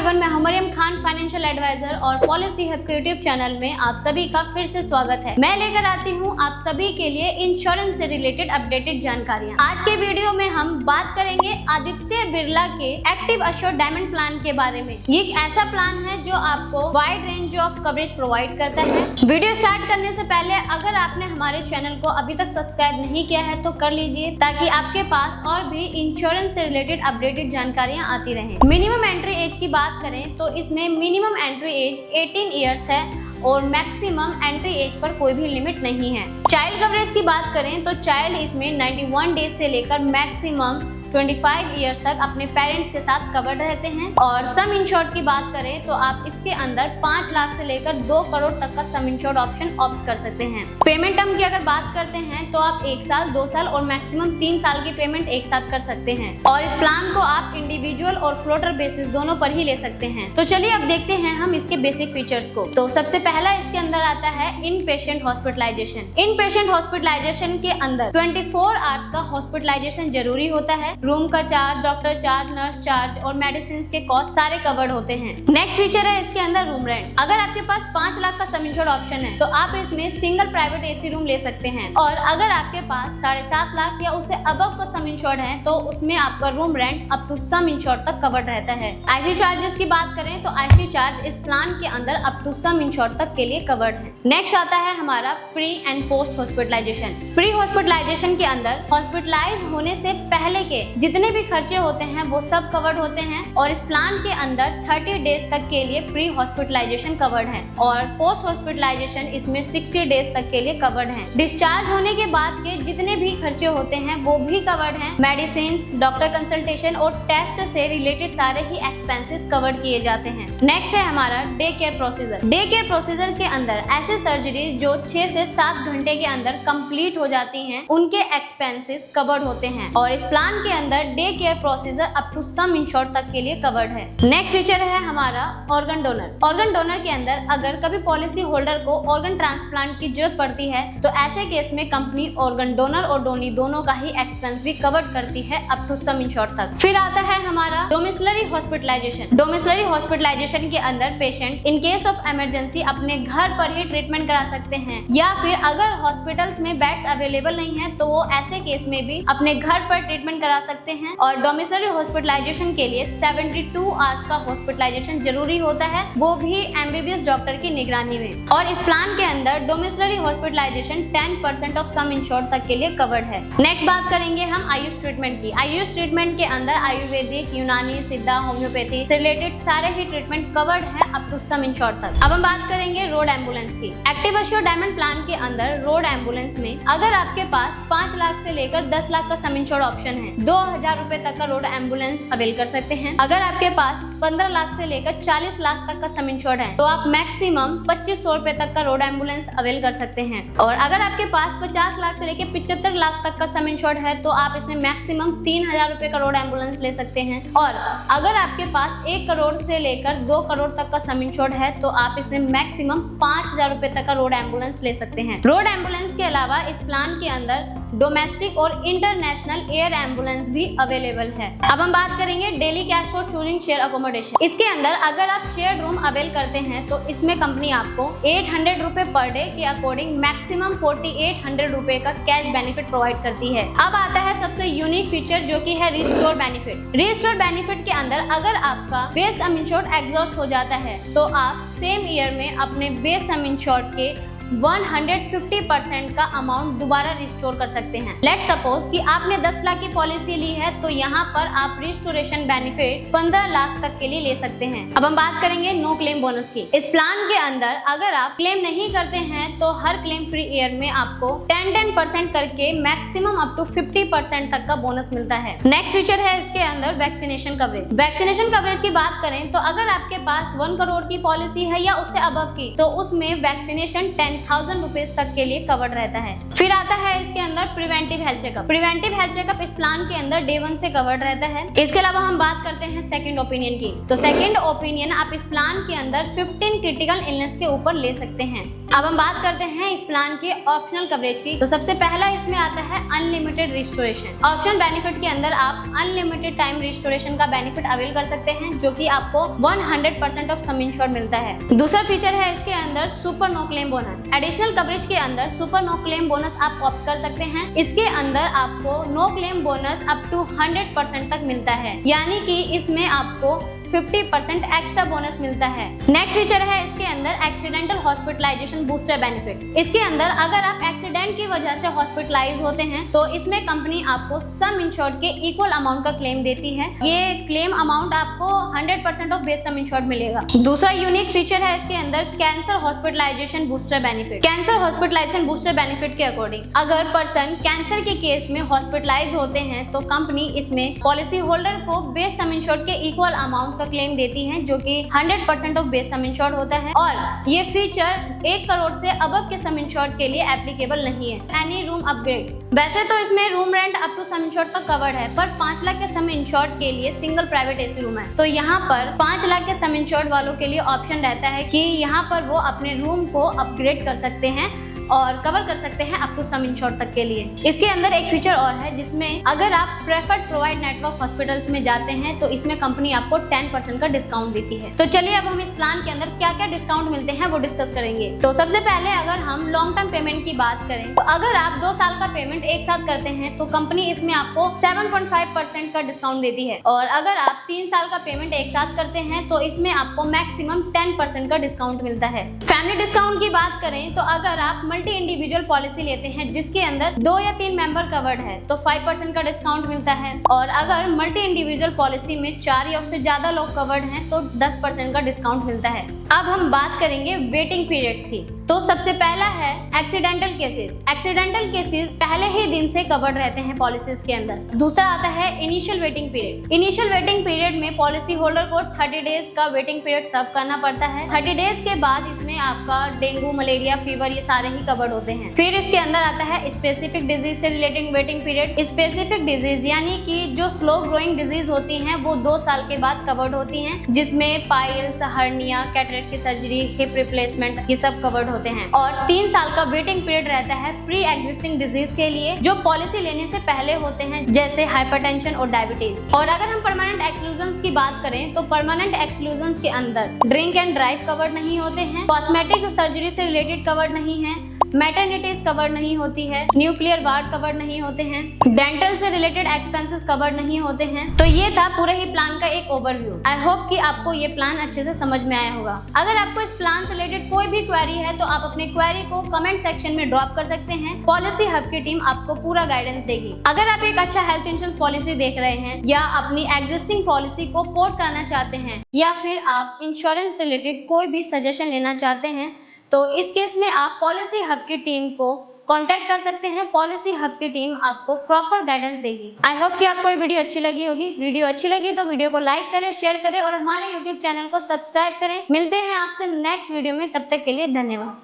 Everyone, मैं Maryam Khan, financial adviser और policy hub के यूट्यूब चैनल में आप सभी का फिर से स्वागत है। मैं लेकर आती हूं आप सभी के लिए इंश्योरेंस से रिलेटेड अपडेटेड जानकारियां। आज के वीडियो में हम बात करेंगे आदित्य बिरला के एक्टिव एश्योर्ड डायमंड प्लान के बारे में। ये एक ऐसा प्लान है जो आपको wide range of coverage provide करता है। वीडियो स्टार्ट करने से पहले अगर आपने हमारे चैनल को अभी तक सब्सक्राइब नहीं किया है तो कर लीजिए, ताकि आपके पास और भी इंश्योरेंस से रिलेटेड अपडेटेड जानकारियां आती रहें। मिनिमम एंट्री एज की बात करें तो इसमें मिनिमम एंट्री एज 18 इयर्स है और मैक्सिमम एंट्री एज पर कोई भी लिमिट नहीं है। चाइल्ड कवरेज की बात करें तो चाइल्ड इसमें 91 डेज से लेकर मैक्सिमम 25 इयर्स तक अपने पेरेंट्स के साथ कवर्ड रहते हैं। और सम इंश्योर्ड की बात करें तो आप इसके अंदर 5 लाख से लेकर 2 करोड़ तक का सम इंश्योर्ड ऑप्शन ऑप्ट कर सकते हैं। पेमेंट टर्म की अगर बात करते हैं तो आप 1 साल, 2 साल और मैक्सिमम 3 साल की पेमेंट एक साथ कर सकते हैं। और इस प्लान को आप इंडिविजुअल और फ्लोटर बेसिस दोनों पर ही ले सकते हैं। तो चलिए अब देखते हैं हम इसके बेसिक फीचर्स को। तो सबसे पहला इसके अंदर आता है इन पेशेंट हॉस्पिटलाइजेशन। इन पेशेंट हॉस्पिटलाइजेशन के अंदर 24 आवर्स का हॉस्पिटलाइजेशन जरूरी होता है। रूम का charge, doctor charge, nurse charge और मेडिसिन के कॉस्ट सारे कवर्ड होते हैं। नेक्स्ट फीचर है इसके अंदर रूम रेंट। अगर आपके पास 5 लाख का सम इंश्योर्ड ऑप्शन है तो आप इसमें सिंगल प्राइवेट एसी रूम ले सकते हैं। और अगर आपके पास 7.5 लाख या उससे अबव का सम इंश्योर्ड है तो उसमें आपका room rent up to sum insured तक कवर्ड रहता है। आईसी चार्जेस की बात करें तो आईसी चार्ज इस प्लान के अंदर अप टू सम इंश्योर्ड तक के लिए कवर्ड है। नेक्स्ट आता है हमारा pre and post hospitalisation. Pre hospitalisation के अंदर हॉस्पिटलाइज होने से पहले के जितने भी खर्चे होते हैं वो सब कवर्ड होते हैं। और इस प्लान के अंदर 30 डेज तक के लिए प्री हॉस्पिटलाइजेशन कवर्ड है और पोस्ट हॉस्पिटलाइजेशन इसमें 60 डेज तक के लिए कवर्ड है। डिस्चार्ज होने के बाद के जितने भी खर्चे होते हैं वो भी कवर्ड हैं। मेडिसिन, डॉक्टर कंसल्टेशन और टेस्ट से रिलेटेड सारे ही एक्सपेंसेस कवर्ड किए जाते हैं। नेक्स्ट है हमारा day care procedure. Day care procedure के अंदर ऐसे सर्जरी जो 6 से 7 घंटे के अंदर कंप्लीट हो जाती हैं, उनके एक्सपेंसेस कवर्ड होते हैं। और इस प्लान के अंदर day care procedure up to sum insured तक के लिए कवर्ड है। नेक्स्ट फीचर है हमारा ऑर्गन डोनर। ऑर्गन डोनर के अंदर अगर कभी पॉलिसी होल्डर को ऑर्गन ट्रांसप्लांट की जरूरत पड़ती है तो ऐसे केस में कंपनी ऑर्गन डोनर और डोनी दोनों का ही एक्सपेंस भी कवर्ड करती है अप टू सम इंश्योर्ड तक। फिर आता है हमारा डोमिसिलरी हॉस्पिटलाइजेशन। डोमिसिलरी हॉस्पिटलाइजेशन के अंदर patient in case of emergency अपने घर पर ही ट्रीटमेंट करा सकते हैं, या फिर अगर हॉस्पिटल्स में बेड्स अवेलेबल नहीं है तो वो ऐसे केस में भी अपने घर पर ट्रीटमेंट करा सकते हैं। और डोमिसिलरी हॉस्पिटलाइजेशन के लिए 72 आवर्स का हॉस्पिटलाइजेशन जरूरी होता है, वो भी एमबीबीएस डॉक्टर की निगरानी में। और इस प्लान के अंदर domiciliary hospitalisation 10% of some insured तक के लिए कवर्ड है। नेक्स्ट बात करेंगे हम आयुष ट्रीटमेंट की। आयुष ट्रीटमेंट के अंदर आयुर्वेदिक, यूनानी, सिद्धा, होम्योपैथी से रिलेटेड सारे ही ट्रीटमेंट कवर्ड है अप टू सम इंश्योर्ड तक। अब हम बात करेंगे रोड एम्बुलेंस की। एक्टिव एश्योर्ड डायमंड प्लान के अंदर रोड एम्बुलेंस में अगर आपके पास 5 लाख से लेकर 10 लाख का सम इंश्योर्ड ऑप्शन है, 2000 रुपए तक का रोड एम्बुलेंस अवेल कर सकते हैं। अगर आपके पास 15 लाख से लेकर 40 लाख तक का सम इंश्योर्ड है तो आप मैक्सिमम 2500 रुपए तक का रोड एम्बुलेंस अवेल कर सकते हैं। और अगर आपके पास 50 लाख से लेकर 75 लाख तक का सम इंश्योर्ड है तो आप इसमें मैक्सिमम 3000 रुपए का रोड एम्बुलेंस ले सकते हैं। और अगर आपके पास 1 करोड़ से लेकर 2 करोड़ तक का सम इंश्योर्ड है तो आप इसमें मैक्सिमम 5000 रुपए तक का रोड एम्बुलेंस ले सकते हैं। रोड एम्बुलेंस के अलावा इस प्लान के अंदर डोमेस्टिक और इंटरनेशनल एयर एम्बुलेंस भी अवेलेबल है। अब हम बात करेंगे daily cash for choosing share accommodation. इसके अंदर अगर आप शेयर रूम अवेल करते हैं तो इसमें कंपनी आपको 800 रुपए पर डे के अकॉर्डिंग मैक्सिमम 4800 रुपए का कैश बेनिफिट प्रोवाइड करती है। अब आता है सबसे यूनिक फीचर जो कि है रिस्टोर बेनिफिट। रिस्टोर बेनिफिट के अंदर अगर आपका बेस सम इंश्योर्ड एग्जॉस्ट हो जाता है तो आप सेम ईयर में अपने बेस सम इंश्योर्ड के 150% का अमाउंट दोबारा रिस्टोर कर सकते हैं। लेट्स सपोज कि आपने 10 लाख की पॉलिसी ली है तो यहाँ पर आप रिस्टोरेशन बेनिफिट 15 लाख तक के लिए ले सकते हैं। अब हम बात करेंगे नो क्लेम बोनस की। इस प्लान के अंदर अगर आप क्लेम नहीं करते हैं तो हर क्लेम फ्री ईयर में आपको 10% करके मैक्सिमम अप टू 50% तक का बोनस मिलता है। नेक्स्ट फीचर है इसके अंदर वैक्सीनेशन कवरेज। वैक्सीनेशन कवरेज की बात करें तो अगर आपके पास 1 करोड़ की पॉलिसी है या उससे अबव की तो उसमें वैक्सीनेशन 10,000 रुपीज तक के लिए कवर्ड रहता है। फिर आता है इसके अंदर preventive health checkup. Preventive health checkup इस प्लान के अंदर डे 1 से कवर्ड रहता है। इसके अलावा हम बात करते हैं सेकंड ओपिनियन की। तो सेकंड ओपिनियन आप इस प्लान के अंदर 15 क्रिटिकल इलनेस के ऊपर ले सकते हैं। अब हम बात करते हैं इस प्लान के ऑप्शनल कवरेज की। तो सबसे पहला इसमें आता है अनलिमिटेड रिस्टोरेशन। ऑप्शनल बेनिफिट के अंदर आप अनलिमिटेड टाइम रिस्टोरेशन का बेनिफिट अवेल कर सकते हैं, जो कि आपको 100% ऑफ सम इंश्योर्ड मिलता है। दूसरा फीचर है इसके अंदर super no claim bonus. Additional coverage के अंदर सुपर नो क्लेम बोनस आप ऑप्ट कर सकते हैं। इसके अंदर आपको no claim bonus up to 100% तक मिलता है, यानी कि इसमें आपको 50% एक्स्ट्रा बोनस मिलता है। नेक्स्ट फीचर है इसके अंदर एक्सीडेंटल हॉस्पिटलाइजेशन बूस्टर बेनिफिट। इसके अंदर अगर आप एक्सीडेंट की वजह से हॉस्पिटलाइज होते हैं तो इसमें कंपनी आपको सम इंश्योर्ड के इक्वल अमाउंट का क्लेम देती है। ये क्लेम अमाउंट आपको 100% ऑफ बेस सम इंश्योर्ड मिलेगा। दूसरा यूनिक फीचर है इसके अंदर cancer hospitalisation booster benefit. Cancer hospitalisation booster benefit के अकॉर्डिंग अगर पर्सन कैंसर के केस में हॉस्पिटलाइज होते हैं तो कंपनी इसमें पॉलिसी होल्डर को बेस सम इंश्योर्ड के इक्वल अमाउंट का क्लेम देती है, जो कि 100% ऑफ बेस सम इंश्योर्ड होता है। और ये फीचर 1 करोड़ से अबव के सम इंश्योर्ड के लिए एप्लीकेबल नहीं है। एनी रूम अपग्रेड, वैसे तो इसमें room rent up to sum insured तक कवर्ड है, पर 5 लाख के सम इंश्योर्ड के लिए सिंगल प्राइवेट एसी रूम है। तो यहाँ पर 5 लाख के सम इंश्योर्ड वालों के लिए ऑप्शन रहता है कि यहाँ पर वो अपने रूम को अपग्रेड कर सकते हैं और कवर कर सकते हैं अप टू सम इंश्योर्ड तक के लिए। इसके अंदर एक फीचर और है जिसमें अगर आप प्रेफर्ड प्रोवाइड नेटवर्क हॉस्पिटल्स में जाते हैं तो इसमें कंपनी आपको 10% का डिस्काउंट देती है। तो चलिए अब हम इस प्लान के अंदर क्या क्या डिस्काउंट मिलते हैं वो डिस्कस करेंगे। तो सबसे पहले अगर हम लॉन्ग टर्म पेमेंट की बात करें तो अगर आप 2 साल का पेमेंट एक साथ करते हैं तो कंपनी इसमें आपको 7.5% का डिस्काउंट देती है, और अगर आप 3 साल का पेमेंट एक साथ करते हैं तो इसमें आपको मैक्सिमम 10% का डिस्काउंट मिलता है। फैमिली डिस्काउंट की बात करें तो अगर आप मल्टी इंडिविजुअल पॉलिसी लेते हैं जिसके अंदर 2 या 3 मेंबर कवर्ड है तो 5% का डिस्काउंट मिलता है, और अगर मल्टी इंडिविजुअल पॉलिसी में 4 या उससे ज्यादा लोग कवर्ड हैं तो 10% का डिस्काउंट मिलता है। अब हम बात करेंगे वेटिंग पीरियड्स की। तो सबसे पहला है एक्सीडेंटल केसेस। एक्सीडेंटल केसेस पहले ही दिन से कवर्ड रहते हैं पॉलिसीज के अंदर। दूसरा आता है initial waiting period. Initial waiting period में पॉलिसी होल्डर को 30 डेज का वेटिंग पीरियड सर्व करना पड़ता है। 30 डेज के बाद इसमें आपका डेंगू, मलेरिया, फीवर ये सारे ही कवर्ड होते हैं। फिर इसके अंदर आता है स्पेसिफिक डिजीज से related waiting period. Specific disease यानी कि जो स्लो ग्रोइंग डिजीज होती हैं वो 2 साल के बाद कवर्ड होती हैं, जिसमें पाइल्स, हर्निया, कैटरेक्ट की सर्जरी, हिप रिप्लेसमेंट ये सब कवर्ड होते हैं। और 3 साल का वेटिंग पीरियड रहता है प्री एग्जिस्टिंग डिजीज के लिए जो पॉलिसी लेने से पहले होते हैं, जैसे हाइपरटेंशन और डायबिटीज। और अगर हम परमानेंट एक्सक्लूजन्स की बात करें तो परमानेंट एक्सक्लूजन्स के अंदर ड्रिंक एंड ड्राइव कवर्ड नहीं होते हैं, कॉस्मेटिक सर्जरी से रिलेटेड कवर्ड नहीं है, मैटरनिटीज कवर नहीं होती है, न्यूक्लियर वार्ड कवर नहीं होते हैं, डेंटल से रिलेटेड एक्सपेंसेस कवर नहीं होते हैं। तो ये था पूरे ही प्लान का एक ओवरव्यू। आई होप कि आपको ये प्लान अच्छे से समझ में आया होगा। अगर आपको इस प्लान से रिलेटेड कोई भी क्वेरी है तो आप अपने क्वेरी को कमेंट सेक्शन में ड्रॉप कर सकते हैं। पॉलिसी हब की टीम आपको पूरा गाइडेंस देगी। अगर आप एक अच्छा हेल्थ इंश्योरेंस पॉलिसी देख रहे हैं या अपनी एग्जिस्टिंग पॉलिसी को पोर्ट करना चाहते हैं या फिर आप इंश्योरेंस से रिलेटेड कोई भी सजेशन लेना चाहते हैं तो इस केस में आप पॉलिसी हब की टीम को कांटेक्ट कर सकते हैं। पॉलिसी हब की टीम आपको प्रॉपर गाइडेंस देगी। आई होप कि आपको ये वीडियो अच्छी लगी होगी। वीडियो अच्छी लगी तो वीडियो को लाइक करें, शेयर करें और हमारे यूट्यूब चैनल को सब्सक्राइब करें। मिलते हैं आपसे नेक्स्ट वीडियो में, तब तक के लिए धन्यवाद।